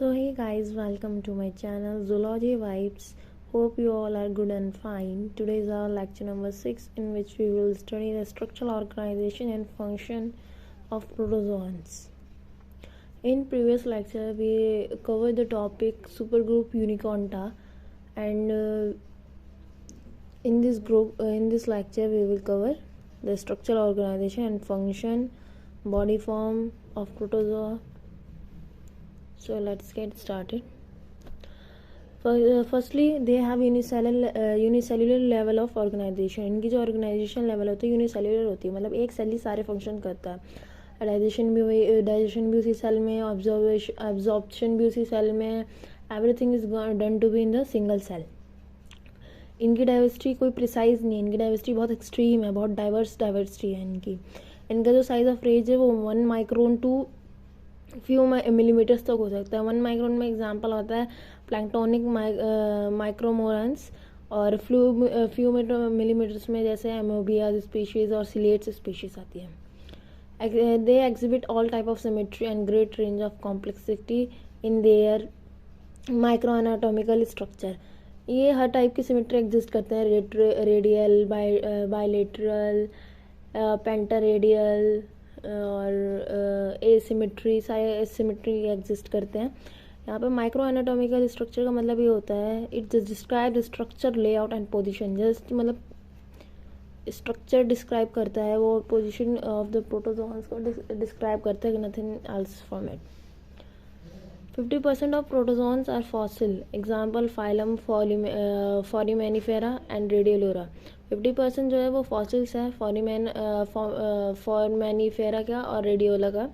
So hey guys, welcome to my channel Zoology Vibes. Hope you all are good and fine. Today is our lecture number 6 in which we will study the structural organization and function of protozoans. In previous lecture we covered the topic supergroup Uniconta, and in this lecture we will cover the structural organization and function, body form of protozoa. So let's get started. Firstly, they have unicellular level of organization. इनकी जो organisation level होती है unicellular होती है, मतलब एक cell ही सारे function करता है. डाइजेशन भी उसी सेल में, एब्जॉर्प्शन भी उसी सेल में, everything is done to be in the single cell. इनकी डाइवर्सिटी कोई प्रिसाइज नहीं है, इनकी डाइवर्सिटी बहुत एक्सट्रीम है, बहुत डाइवर्सिटी है इनकी. इनका जो साइज ऑफ रेंज है वो 1 माइक्रोन टू फ्यू मिलीमीटर्स तक हो सकता है. 1 माइक्रोन में एग्जांपल होता है प्लैंक्टोनिक माइक्रोमोरन्स, और फ्यू मिलीमीटर्स में जैसे एमोबिया स्पीशीज और सिलेट्स स्पीशीज आती है. They exhibit all type of symmetry and great range of complexity in their micro anatomical structure. ये हर टाइप की सिमेट्री एग्जिस्ट करते हैं, रेडियल, बायलेटरल, पेंटारेडियल और एसिमेट्री, सिमेट्री एग्जिस्ट करते हैं. यहाँ पे माइक्रो एनाटॉमिकल स्ट्रक्चर का मतलब ये होता है it just describe the structure, layout and position. Just मतलब स्ट्रक्चर डिस्क्राइब करता है, वो पोजीशन ऑफ द प्रोटोजोन्स को डिस्क्राइब करता है, nothing else from it. 50% of protozoans are fossil. Example phylum foraminifera and radiolaria. 50% जो है वो फॉसिल्स है, फॉर्मेनिफेरा का और रेडियोला का.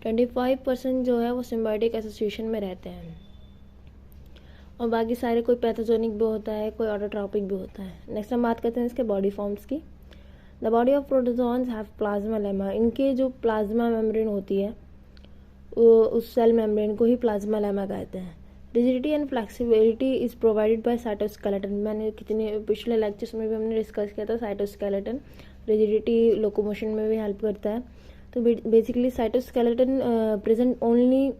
25% जो है वो सिम्बायोटिक एसोसिएशन में रहते हैं, और बाकी सारे कोई पैथोजेनिक भी होता है, कोई ऑटोट्रॉपिक भी होता है. नेक्स्ट हम बात करते हैं इसके बॉडी फॉर्म्स की. The body of protozoans have plasma lemma. इनके जो प्लाज्मा मेम्ब्रेन होती है उस सेल मेम्ब्रेन को ही प्लाज्मा लेमा कहते हैं. Rigidity and flexibility is provided by cytoskeleton. मैंने पिछले लेक्चर्स में भी हमने डिस्कस किया था. साइटोस्केलेटन रिजिडिटी लोकोमोशन में भी हेल्प करता है. तो basically cytoskeleton present only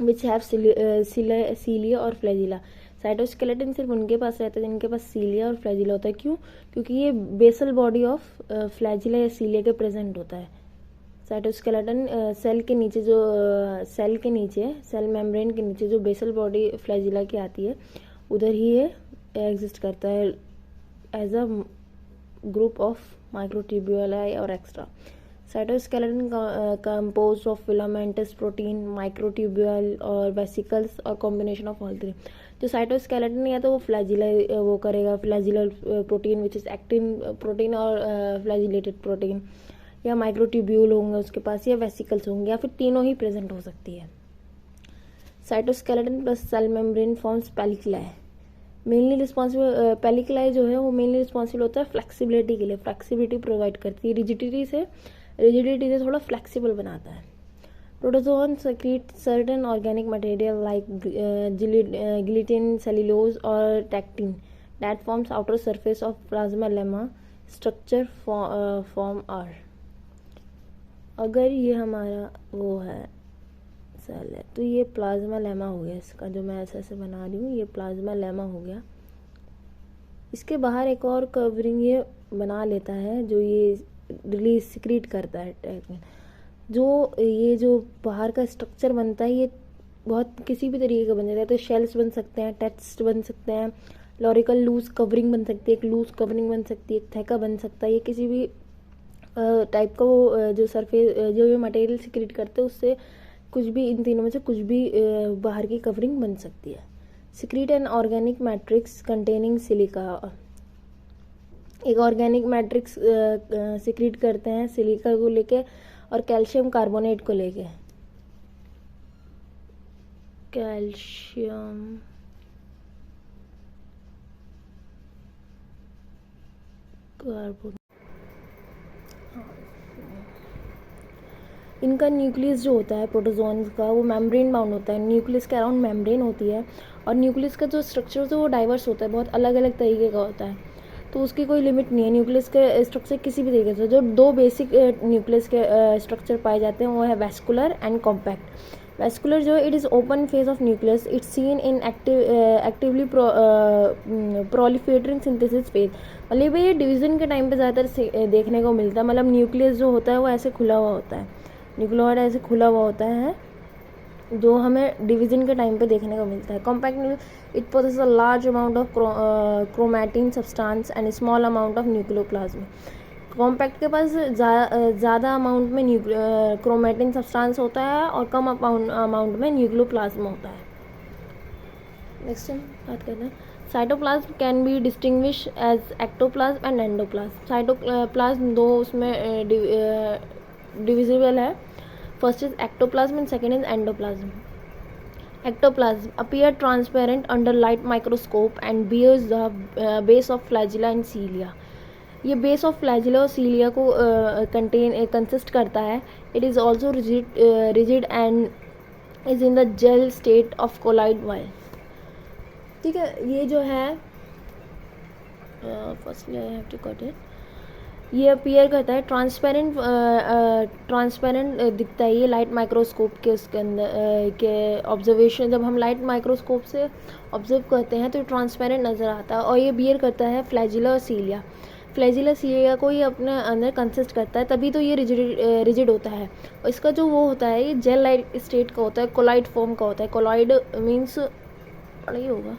which have cilia और फ्लैजिला. साइटोस्केलेटन सिर्फ उनके पास रहता है जिनके पास सीलिया और फ्लैजिला होता है. क्यों? क्योंकि ये बेसल बॉडी ऑफ फ्लैजिला या सीलिया के प्रेजेंट होता है. साइटोस्केलेटन सेल के नीचे जो सेल मेम्ब्रेन के नीचे जो बेसल बॉडी फ्लैजिला की आती है उधर ही ये एग्जिस्ट करता है एज अ ग्रुप ऑफ माइक्रोट्यूब्यूलाई और extra. Cytoskeleton composed of filamentous protein, microtubule और वेसिकल्स और कॉम्बिनेशन ऑफ ऑल थ्री. जो साइटोस्केलेटन या तो वो फ्लैजिला वो करेगा, flagellar protein which is actin protein और फ्लैजिलेटेड प्रोटीन, या माइक्रोट्यूब्यूल होंगे उसके पास, या वेसिकल्स होंगे, या फिर तीनों ही प्रेजेंट हो सकती है. Cytoskeleton plus cell membrane forms pellicle. Mainly responsible pellicle जो है वो मेनली रिस्पॉन्सिबल होता है फ्लेक्सिबिलिटी के लिए. फ्लेक्सिबिलिटी प्रोवाइड करती है, रिजिडिटी से थोड़ा फ्लेक्सिबल बनाता है. Protozoan secrete certain organic material like gelatin, cellulose और tectin that forms outer surface of plasmalemma. Structure form are. अगर ये हमारा वो है सेल है तो ये प्लाज्मा लेमा हो गया. इसका जो मैं ऐसे बना रही हूँ ये प्लाज्मा लेमा हो गया. इसके बाहर एक और कवरिंग ये बना लेता है जो ये रिलीज सिक्रीट करता है. जो बाहर का स्ट्रक्चर बनता है ये बहुत किसी भी तरीके का बन जाता है. तो शेल्स बन सकते हैं, टेक्स्ट बन सकते हैं, लॉरिकल लूज कवरिंग बन सकती है, एक लूज कवरिंग बन सकती है, एक थैका बन सकता है. ये किसी भी टाइप का वो जो सरफेस जो ये मटेरियल सिक्रीट करते हैं उससे कुछ भी, इन तीनों में से कुछ भी बाहर की कवरिंग बन सकती है. Secrete an organic matrix containing silica. एक ऑर्गेनिक मैट्रिक्स सिक्रीट करते हैं सिलिका को लेके और कैल्शियम कार्बोनेट को लेके. Calcium carbonate. इनका न्यूक्लियस जो होता है प्रोटोजोन्स का वो मेम्ब्रेन बाउंड होता है. न्यूक्लियस के अराउंड मेम्ब्रेन होती है, और न्यूक्लियस का जो स्ट्रक्चर होता है वो डाइवर्स होता है, बहुत अलग अलग तरीके का होता है. तो उसकी कोई लिमिट नहीं है. न्यूक्लियस के स्ट्रक्चर किसी भी तरीके से, जो दो बेसिक न्यूक्लियस के स्ट्रक्चर पाए जाते हैं वो है वेस्कुलर एंड कॉम्पैक्ट. वेस्कुलर जो है it is open phase of nucleus, it's seen in actively proliferating synthesis phase. मतलब ये डिवीज़न के टाइम पे ज़्यादातर देखने को मिलता है। मतलब न्यूक्लियस जो होता है वो ऐसे खुला हुआ होता है, न्यूक्लियोइड ऐसे खुला हुआ होता है, जो हमें डिवीज़न के टाइम पे देखने को मिलता है। Compact it possess a large amount of chromatin substance and small amount of nucleoplasm. Compact के पास ज़्यादा अमाउंट में क्रोमैटिन सब्सटेंस होता है और कम अमाउंट में न्यूक्लियोप्लाज्म होता है। नेक्स्ट हम बात करते हैं cytoplasm can be distinguish as ectoplasm and endoplasm. Cytoplasm दो उसमें डिविजिबल है। First is ectoplasm and second is endoplasm. Ectoplasm appear transparent under light microscope and bears the base of flagella and cilia. ये base of flagella और cilia को consist करता है। It is also rigid and is in the gel state of colloid while. ठीक है, ये जो है firstly I have to cut it. ये अपीयर करता है ट्रांसपेरेंट दिखता है ये लाइट माइक्रोस्कोप के उसके अंदर के ऑब्जर्वेशन। जब हम लाइट माइक्रोस्कोप से ऑब्जर्व करते हैं तो ट्रांसपेरेंट नज़र आता है। और ये बियर करता है फ्लैजिला और सीलिया। फ्लैजिला सीलिया को ये अपने अंदर कंसिस्ट करता है, तभी तो ये रिजिड होता है। और इसका जो वो होता है ये जेल लाइट स्टेट का होता है, कोलाइड फॉर्म का होता है। कोलाइड मीन्स ही होगा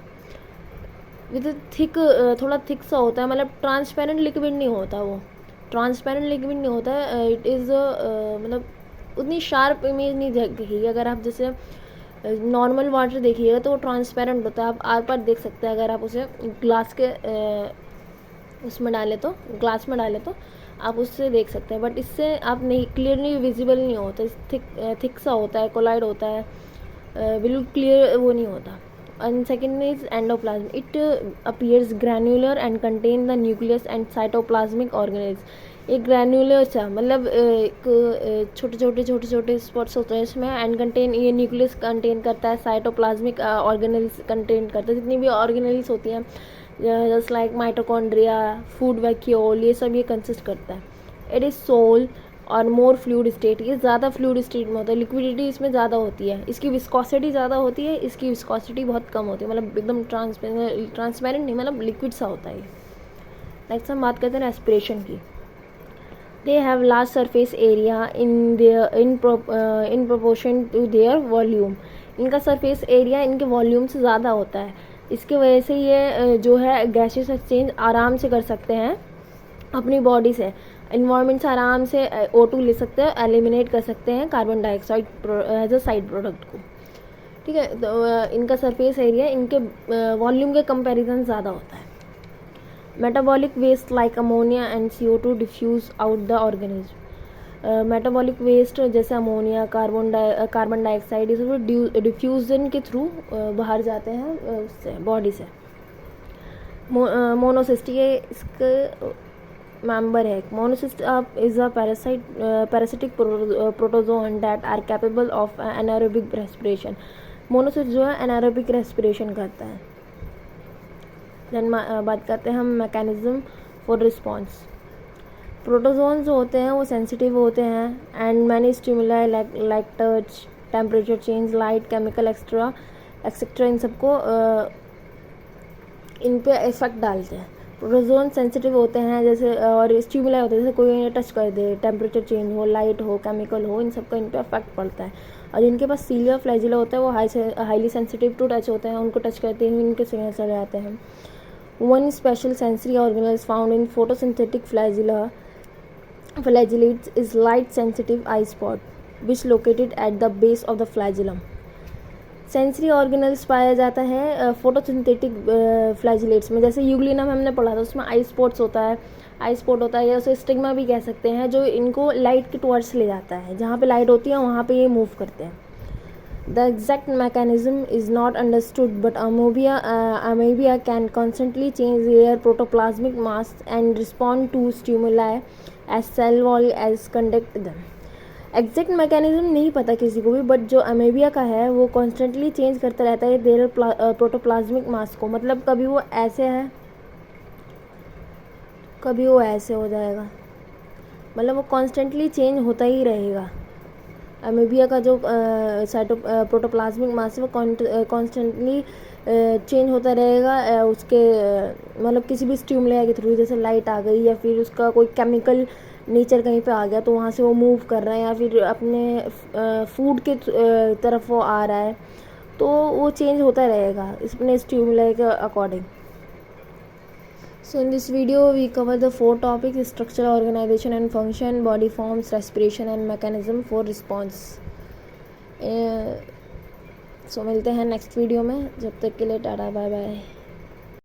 विद थिक, थोड़ा थिक सा होता है। मतलब ट्रांसपेरेंट लिक्विड नहीं होता, वो ट्रांसपेरेंट लिक्विड नहीं होता है। इट इज़ मतलब उतनी शार्प इमेज नहीं दिखेगी। अगर आप जैसे नॉर्मल वाटर देखिएगा तो वो ट्रांसपेरेंट होता है, आप आर पार देख सकते हैं। अगर आप उसे ग्लास के उसमें डालें तो, ग्लास में डालें तो आप उससे देख सकते हैं, बट इससे आप नहीं क्लियरली विजिबल नहीं होता। थिक सा होता है, कोलाइड होता है, बिल्कुल क्लियर वो नहीं होता। and second is endoplasm. It appears granular and contain the nucleus and cytoplasmic organelles. एक ग्रैन्युलर सा मतलब छोटे छोटे स्पॉट्स होते हैं इसमें, एंड कंटेन ये न्यूक्लियस कंटेन करता है, साइटोप्लाज्मिक ऑर्गेनल्स कंटेन करता है। जितनी भी ऑर्गेनल्स होती हैं just like mitochondria, food vacuole, ये सब ये कंसिस्ट करता है। इट इज़ सोल और मोर फ्लूइड स्टेट, ये ज़्यादा फ्लूइड स्टेट में होता है। लिक्विडिटी इसमें ज़्यादा होती है, इसकी विस्कोसिटी ज़्यादा होती है, इसकी विस्कोसिटी बहुत कम होती है। मतलब एकदम ट्रांसपेरेंट नहीं, मतलब लिक्विड सा होता है। नेक्स्ट हम बात करते हैं रेस्पिरेशन की। They have large surface area in proportion to their volume. इनका सरफेस एरिया इनके वॉल्यूम से ज़्यादा होता है। इसकी वजह से ये जो है गैसेस एक्सचेंज आराम से कर सकते हैं अपनी बॉडी से। इन्वायरमेंट से आराम से O2 ले सकते हैं, एलिमिनेट कर सकते हैं carbon dioxide as a side product को। ठीक है, तो इनका सरफेस एरिया इनके वॉल्यूम के कंपैरिजन ज़्यादा होता है। Metabolic waste like ammonia and CO2 diffuse out the organism. Metabolic waste जैसे अमोनिया, कार्बन डाइऑक्साइड, ये सब डिफ्यूजन के थ्रू बाहर जाते हैं उससे, बॉडी से। मोनोसिस्ट ये इसके मेंबर है। Monocystis is a parasitic protozoan that are capable of anaerobic respiration. Monocystis जो है एनारोबिक रेस्पिरेशन करता है। देन बात करते हैं हम मैकेनिज्म फॉर रिस्पॉन्स। प्रोटोजोन जो होते हैं वो सेंसिटिव होते हैं and many stimuli like touch, temperature change, light, chemical etcetera इन सबको इन पे इफेक्ट डालते हैं। प्रोटोजोन सेंसिटिव होते हैं जैसे, और स्टिमुलाई होते हैं जैसे कोई इन्हें टच कर दे, टेम्परेचर चेंज हो, लाइट हो, केमिकल हो, इन सब का इन पे इफेक्ट पड़ता है। और जिनके पास सीलिया फ्लैजिला होता है वो हाईली सेंसिटिव टू टच होते हैं, उनको टच करते ही इनके सिग्नल चले जाते हैं। One special sensory organelles found in photosynthetic flagellates is light sensitive eye spot which located at the base of the flagellum. Sensory organelles पाया जाता है फोटोसिंथेटिक फ्लैजिलेट्स में। जैसे यूग्लिनम हमने पढ़ा था, उसमें आई स्पॉट होता है, या उसे स्टिग्मा भी कह सकते हैं, जो इनको लाइट के टुवर्ड्स ले जाता है। जहाँ पे लाइट होती है वहाँ पे ये मूव करते हैं। The exact mechanism is not understood but amoeba can constantly change their protoplasmic mass and respond to stimuli as cell wall as conduct them. Exact mechanism नहीं पता किसी को भी, बट जो अमीबिया का है वो कॉन्स्टेंटली चेंज करता रहता है देयर प्रोटोप्लाज्मिक मास को। मतलब कभी वो ऐसे है, कभी वो ऐसे हो जाएगा, मतलब वो कॉन्स्टेंटली चेंज होता ही रहेगा अमीबिया का जो प्रोटोप्लाज्मिक मास है वो कॉन्स्टेंटली चेंज होता रहेगा उसके मतलब किसी भी स्टिमुलाई के थ्रू, जैसे लाइट आ गई या फिर उसका कोई केमिकल नेचर कहीं पे आ गया तो वहाँ से वो मूव कर रहा है, या फिर अपने फूड के तरफ वो आ रहा है, तो वो चेंज होता रहेगा अपने स्टिमुलाई के according. So in this video we cover the 4 topics: structure, organization and function, body forms, respiration and mechanism for response. So मिलते हैं नेक्स्ट वीडियो में, जब तक के लिए टाटा बाय बाय.